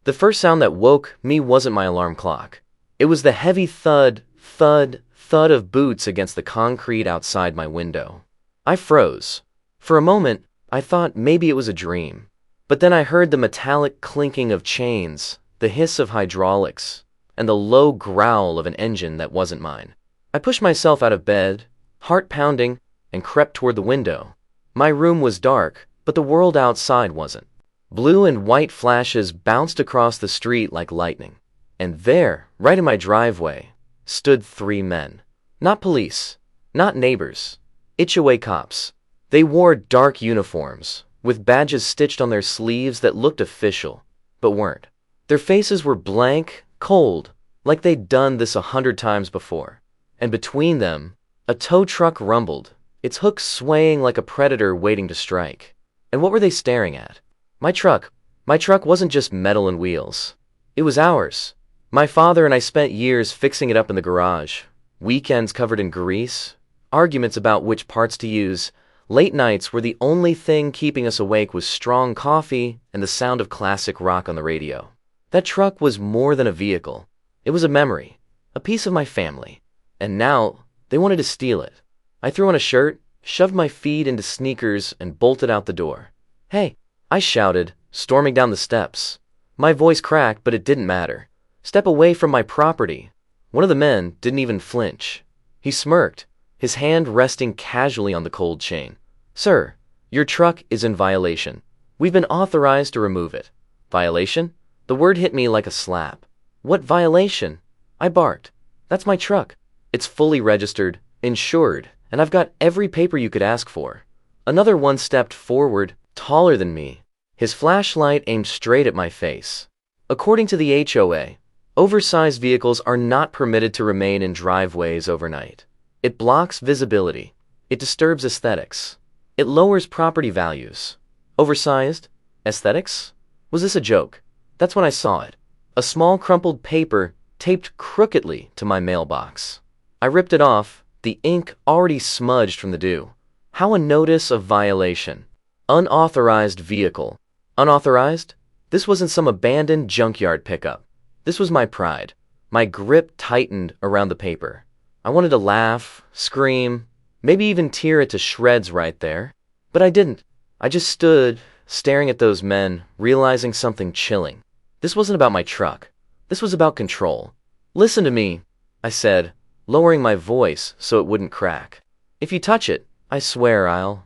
The first sound that woke me wasn't my alarm clock. It was the heavy thud, thud, thud of boots against the concrete outside my window. I froze. For a moment, I thought maybe it was a dream. But then I heard the metallic clinking of chains, the hiss of hydraulics, and the low growl of an engine that wasn't mine. I pushed myself out of bed, heart pounding, and crept toward the window. My room was dark, but the world outside wasn't. Blue and white flashes bounced across the street like lightning. And there, right in my driveway, stood 3 men. Not police, not neighbors, HOA cops. They wore dark uniforms, with badges stitched on their sleeves that looked official, but weren't. Their faces were blank, cold, like they'd done this 100 times before. And between them, a tow truck rumbled, its hook swaying like a predator waiting to strike. And what were they staring at? My truck. My truck wasn't just metal and wheels. It was ours. My father and I spent years fixing it up in the garage. Weekends covered in grease, arguments about which parts to use, late nights where the only thing keeping us awake was strong coffee and the sound of classic rock on the radio. That truck was more than a vehicle. It was a memory, a piece of my family. And now, they wanted to steal it. I threw on a shirt, shoved my feet into sneakers, and bolted out the door. "Hey!" I shouted, storming down the steps. My voice cracked, but it didn't matter. "Step away from my property." One of the men didn't even flinch. He smirked, his hand resting casually on the cold chain. "Sir, your truck is in violation. We've been authorized to remove it." Violation? The word hit me like a slap. What violation? I barked. "That's my truck. It's fully registered, insured, and I've got every paper you could ask for." Another one stepped forward, taller than me, his flashlight aimed straight at my face. According to the HOA, oversized vehicles are not permitted to remain in driveways overnight. It blocks visibility. It disturbs aesthetics. It lowers property values. Oversized? Aesthetics? Was this a joke? That's when I saw it. A small crumpled paper taped crookedly to my mailbox. I ripped it off, the ink already smudged from the dew. How a notice of violation. Unauthorized vehicle. Unauthorized? This wasn't some abandoned junkyard pickup. This was my pride. My grip tightened around the paper. I wanted to laugh, scream, maybe even tear it to shreds right there. But I didn't. I just stood, staring at those men, realizing something chilling. This wasn't about my truck. This was about control. "Listen to me," I said, lowering my voice so it wouldn't crack. "If you touch it, I swear I'll..."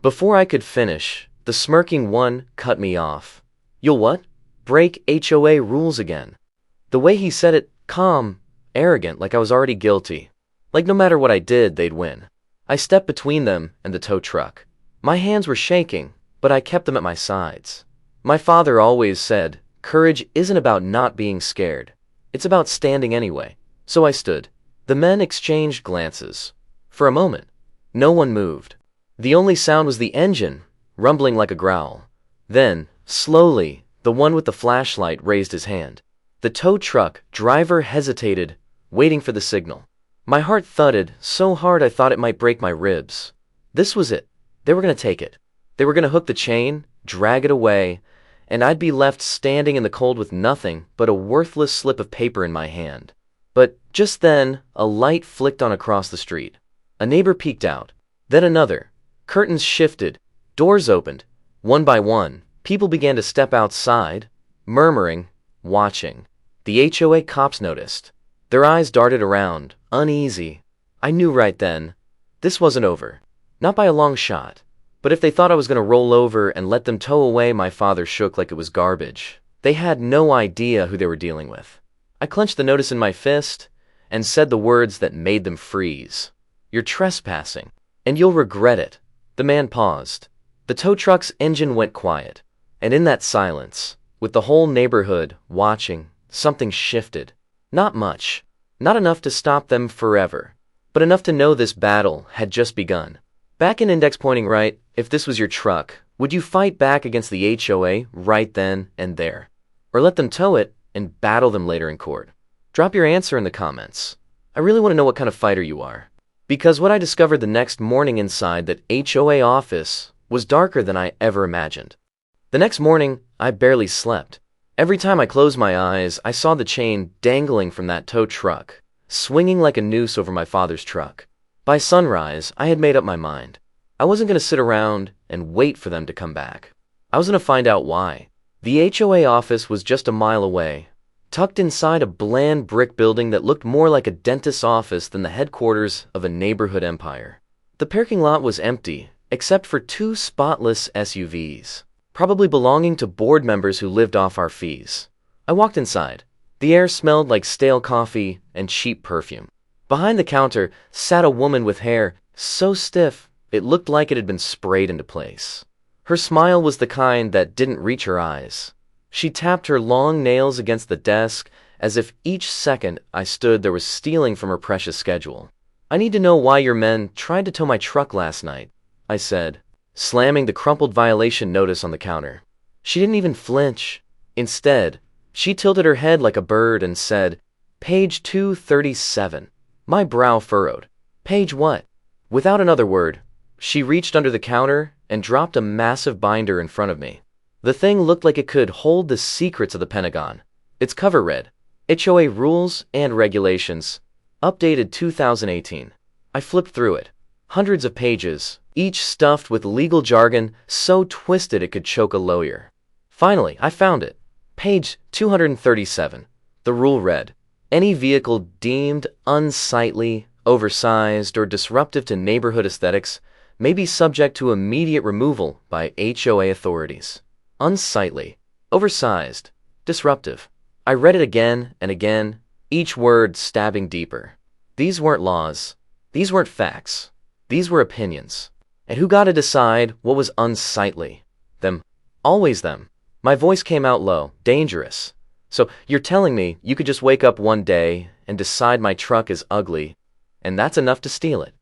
Before I could finish, the smirking one cut me off. "You'll what?" "Break HOA rules again." The way he said it, calm, arrogant, like I was already guilty. Like no matter what I did, they'd win. I stepped between them and the tow truck. My hands were shaking, but I kept them at my sides. My father always said, courage isn't about not being scared. It's about standing anyway. So I stood. The men exchanged glances. For a moment, no one moved. The only sound was the engine, rumbling like a growl. Then, slowly, the one with the flashlight raised his hand. The tow truck driver hesitated, waiting for the signal. My heart thudded so hard I thought it might break my ribs. This was it. They were going to take it. They were going to hook the chain, drag it away, and I'd be left standing in the cold with nothing but a worthless slip of paper in my hand. But just then, a light flicked on across the street. A neighbor peeked out. Then another. Curtains shifted. Doors opened. One by one, people began to step outside, murmuring, watching. The HOA cops noticed. Their eyes darted around, uneasy. I knew right then, this wasn't over. Not by a long shot. But if they thought I was going to roll over and let them tow away my father shook like it was garbage. They had no idea who they were dealing with. I clenched the notice in my fist and said the words that made them freeze. "You're trespassing, and you'll regret it." The man paused. The tow truck's engine went quiet, and in that silence, with the whole neighborhood watching, something shifted. Not much. Not enough to stop them forever, but enough to know this battle had just begun. Back in index pointing right, if this was your truck, would you fight back against the HOA right then and there? Or let them tow it and battle them later in court? Drop your answer in the comments. I really want to know what kind of fighter you are. Because what I discovered the next morning inside that HOA office was darker than I ever imagined. The next morning, I barely slept. Every time I closed my eyes, I saw the chain dangling from that tow truck, swinging like a noose over my father's truck. By sunrise, I had made up my mind. I wasn't going to sit around and wait for them to come back. I was going to find out why. The HOA office was just a mile away, tucked inside a bland brick building that looked more like a dentist's office than the headquarters of a neighborhood empire. The parking lot was empty, except for two spotless SUVs, probably belonging to board members who lived off our fees. I walked inside. The air smelled like stale coffee and cheap perfume. Behind the counter sat a woman with hair so stiff it looked like it had been sprayed into place. Her smile was the kind that didn't reach her eyes. She tapped her long nails against the desk as if each second I stood there was stealing from her precious schedule. "I need to know why your men tried to tow my truck last night," I said, slamming the crumpled violation notice on the counter. She didn't even flinch. Instead, she tilted her head like a bird and said, "Page 237. My brow furrowed. "Page what?" Without another word, she reached under the counter and dropped a massive binder in front of me. The thing looked like it could hold the secrets of the Pentagon. Its cover read, HOA Rules and Regulations, updated 2018. I flipped through it. Hundreds of pages, each stuffed with legal jargon so twisted it could choke a lawyer. Finally, I found it. Page 237. The rule read, any vehicle deemed unsightly, oversized, or disruptive to neighborhood aesthetics may be subject to immediate removal by HOA authorities. Unsightly, oversized, disruptive. I read it again and again, each word stabbing deeper. These weren't laws. These weren't facts. These were opinions. And who got to decide what was unsightly? Them. Always them. My voice came out low, dangerous. So you're telling me you could just wake up one day and decide my truck is ugly, and that's enough to steal it?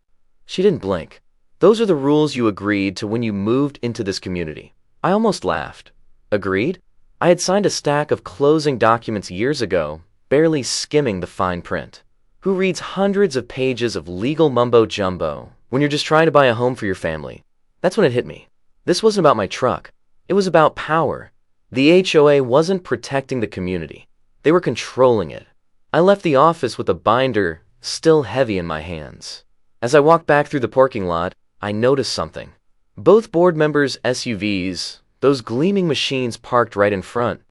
She didn't blink. Those are the rules you agreed to when you moved into this community. I almost laughed. Agreed? I had signed a stack of closing documents years ago, barely skimming the fine print. Who reads hundreds of pages of legal mumbo-jumbo when you're just trying to buy a home for your family? That's when it hit me. This wasn't about my truck. It was about power. The HOA wasn't protecting the community. They were controlling it. I left the office with a binder still heavy in my hands. As I walked back through the parking lot, I noticed something. Both board members' SUVs, those gleaming machines parked right in front,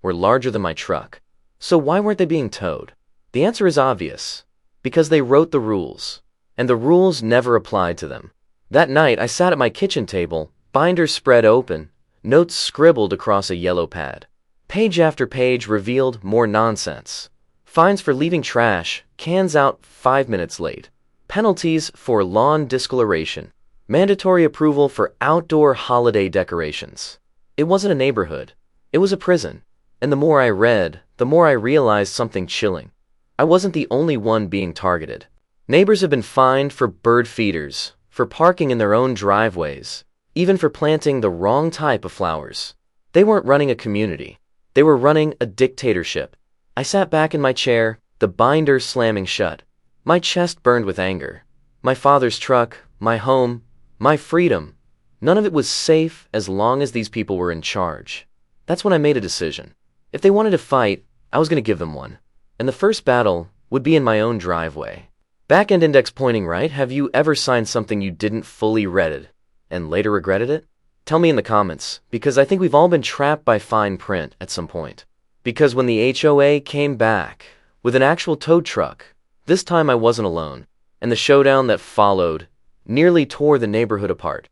were larger than my truck. So why weren't they being towed? The answer is obvious. Because they wrote the rules, and the rules never applied to them. That night, I sat at my kitchen table, binder spread open, notes scribbled across a yellow pad. Page after page revealed more nonsense. Fines for leaving trash, cans out 5 minutes late. Penalties for lawn discoloration. Mandatory approval for outdoor holiday decorations. It wasn't a neighborhood. It was a prison. And the more I read, the more I realized something chilling. I wasn't the only one being targeted. Neighbors have been fined for bird feeders, for parking in their own driveways, even for planting the wrong type of flowers. They weren't running a community. They were running a dictatorship. I sat back in my chair, the binder slamming shut. My chest burned with anger. My father's truck, my home, my freedom. None of it was safe as long as these people were in charge. That's when I made a decision. If they wanted to fight, I was going to give them one. And the first battle would be in my own driveway. Back-end index pointing right, have you ever signed something you didn't fully read it and later regretted it? Tell me in the comments, because I think we've all been trapped by fine print at some point. Because when the HOA came back with an actual tow truck, this time I wasn't alone, and the showdown that followed nearly tore the neighborhood apart.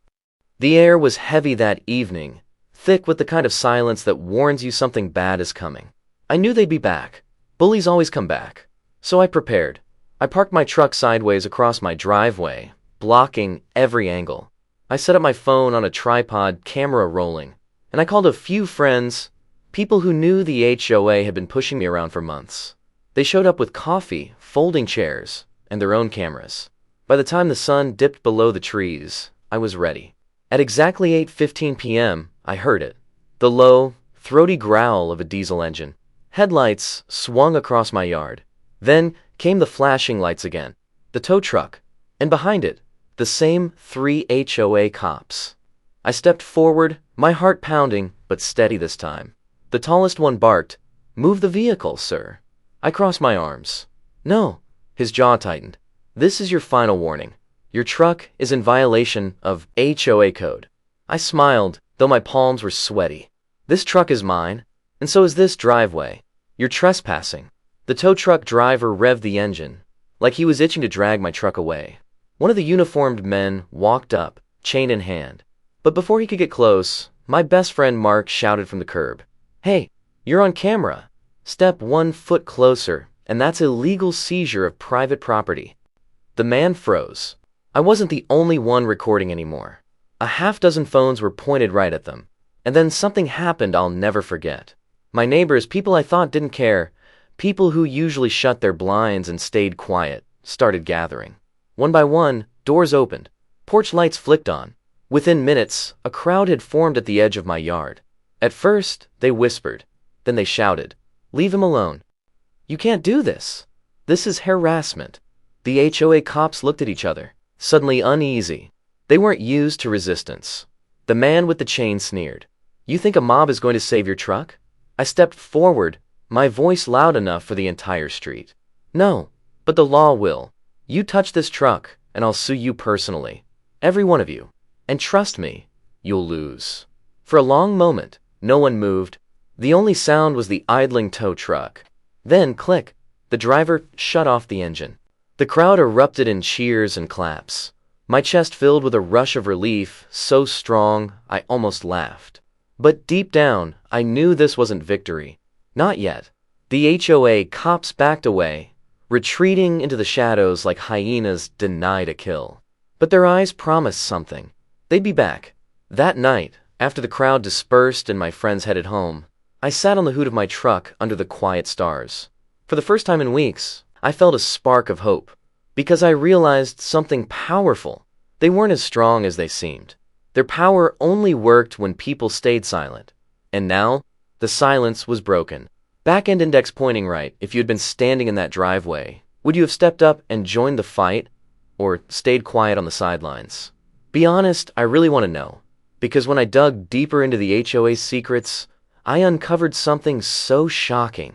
The air was heavy that evening, thick with the kind of silence that warns you something bad is coming. I knew they'd be back. Bullies always come back. So I prepared. I parked my truck sideways across my driveway, blocking every angle. I set up my phone on a tripod, camera rolling, and I called a few friends, people who knew the HOA had been pushing me around for months. They showed up with coffee, folding chairs, and their own cameras. By the time the sun dipped below the trees, I was ready. At exactly 8:15 p.m., I heard it. The low, throaty growl of a diesel engine. Headlights swung across my yard. Then came the flashing lights again. The tow truck. And behind it, the same 3 HOA cops. I stepped forward, my heart pounding, but steady this time. The tallest one barked, "Move the vehicle, sir." I crossed my arms. "No." His jaw tightened. "This is your final warning. Your truck is in violation of HOA code." I smiled, though my palms were sweaty. "This truck is mine, and so is this driveway. You're trespassing." The tow truck driver revved the engine, like he was itching to drag my truck away. One of the uniformed men walked up, chain in hand. But before he could get close, my best friend Mark shouted from the curb, "Hey, you're on camera. Step 1 foot closer, and that's illegal seizure of private property." The man froze. I wasn't the only one recording anymore. A half-dozen phones were pointed right at them. And then something happened I'll never forget. My neighbors, people I thought didn't care, people who usually shut their blinds and stayed quiet, started gathering. One by one, doors opened. Porch lights flicked on. Within minutes, a crowd had formed at the edge of my yard. At first, they whispered. Then they shouted, "Leave him alone. You can't do this. This is harassment." The HOA cops looked at each other, suddenly uneasy. They weren't used to resistance. The man with the chain sneered, "You think a mob is going to save your truck?" I stepped forward, my voice loud enough for the entire street. "No, but the law will. You touch this truck, and I'll sue you personally. Every one of you. And trust me, you'll lose." For a long moment, no one moved. The only sound was the idling tow truck. Then, click, the driver shut off the engine. The crowd erupted in cheers and claps. My chest filled with a rush of relief, so strong I almost laughed. But deep down, I knew this wasn't victory. Not yet. The HOA cops backed away, retreating into the shadows like hyenas denied a kill. But their eyes promised something. They'd be back. That night, after the crowd dispersed and my friends headed home, I sat on the hood of my truck under the quiet stars. For the first time in weeks, I felt a spark of hope, because I realized something powerful. They weren't as strong as they seemed. Their power only worked when people stayed silent. And now, the silence was broken. Back-end index pointing right. If you had been standing in that driveway, would you have stepped up and joined the fight, or stayed quiet on the sidelines? Be honest, I really want to know. Because when I dug deeper into the HOA's secrets, I uncovered something so shocking.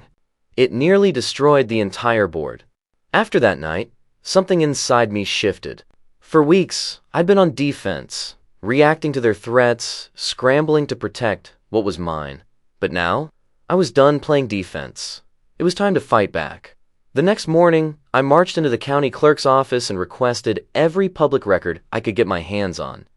It nearly destroyed the entire board. After that night, something inside me shifted. For weeks, I'd been on defense, reacting to their threats, scrambling to protect what was mine. But now, I was done playing defense. It was time to fight back. The next morning, I marched into the county clerk's office and requested every public record I could get my hands on.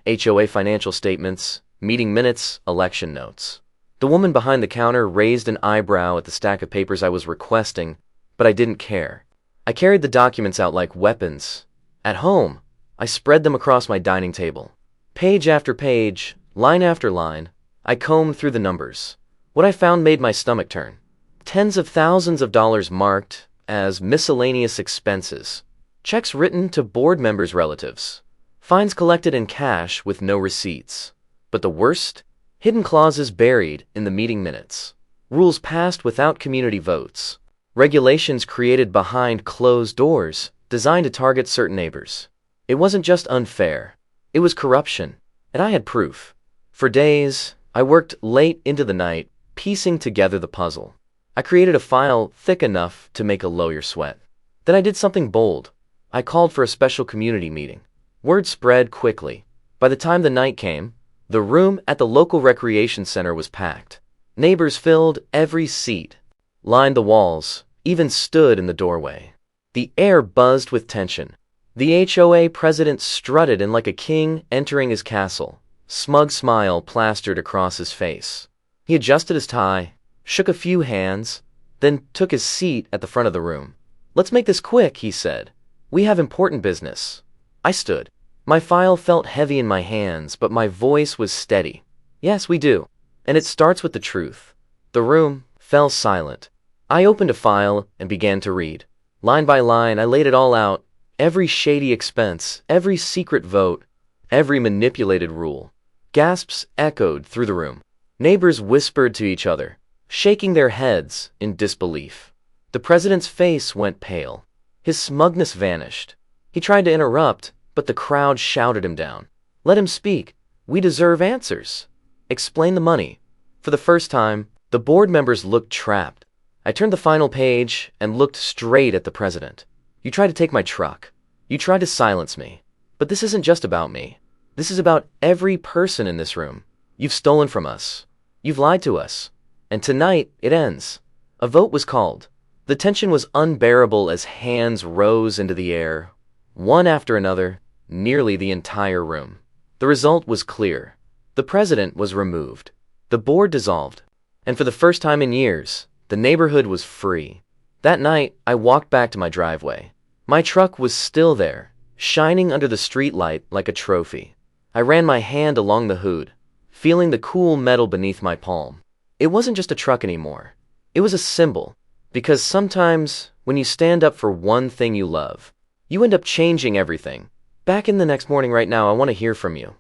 HOA financial statements, meeting minutes, election notes. The woman behind the counter raised an eyebrow at the stack of papers I was requesting, but I didn't care. I carried the documents out like weapons. At home, I spread them across my dining table. Page after page, line after line, I combed through the numbers. What I found made my stomach turn. Tens of thousands of dollars marked as miscellaneous expenses. Checks written to board members' relatives. Fines collected in cash with no receipts. But the worst? Hidden clauses buried in the meeting minutes. Rules passed without community votes. Regulations created behind closed doors, designed to target certain neighbors. It wasn't just unfair. It was corruption, and I had proof. For days, I worked late into the night, piecing together the puzzle. I created a file thick enough to make a lawyer sweat. Then I did something bold. I called for a special community meeting. Word spread quickly. By the time the night came, the room at the local recreation center was packed. Neighbors filled every seat, lined the walls, even stood in the doorway. The air buzzed with tension. The HOA president strutted in like a king entering his castle, smug smile plastered across his face. He adjusted his tie, shook a few hands, then took his seat at the front of the room. "Let's make this quick," he said. "We have important business." I stood. My file felt heavy in my hands, but my voice was steady. "Yes, we do. And it starts with the truth." The room fell silent. I opened a file and began to read. Line by line, I laid it all out. Every shady expense, every secret vote, every manipulated rule. Gasps echoed through the room. Neighbors whispered to each other, shaking their heads in disbelief. The president's face went pale. His smugness vanished. He tried to interrupt, but the crowd shouted him down. "Let him speak. We deserve answers. Explain the money." For the first time, The board members looked trapped. I turned the final page and looked straight at the president. You tried to take my truck. You tried to silence me. But this isn't just about me. This is about every person in this room. You've stolen from us. You've lied to us. And tonight, it ends. A vote was called. The tension was unbearable as hands rose into the air, one after another, nearly the entire room. The result was clear. The president was removed. The board dissolved. And for the first time in years, the neighborhood was free. That night, I walked back to my driveway. My truck was still there, shining under the streetlight like a trophy. I ran my hand along the hood, feeling the cool metal beneath my palm. It wasn't just a truck anymore. It was a symbol, because sometimes, when you stand up for one thing you love, you end up changing everything. Back in the next morning right now, I want to hear from you.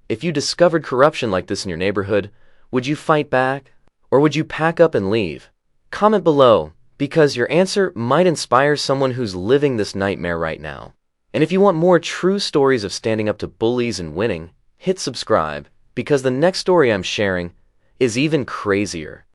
If you discovered corruption like this in your neighborhood, would you fight back? Or would you pack up and leave? Comment below, because your answer might inspire someone who's living this nightmare right now. And if you want more true stories of standing up to bullies and winning, hit subscribe, because the next story I'm sharing is even crazier.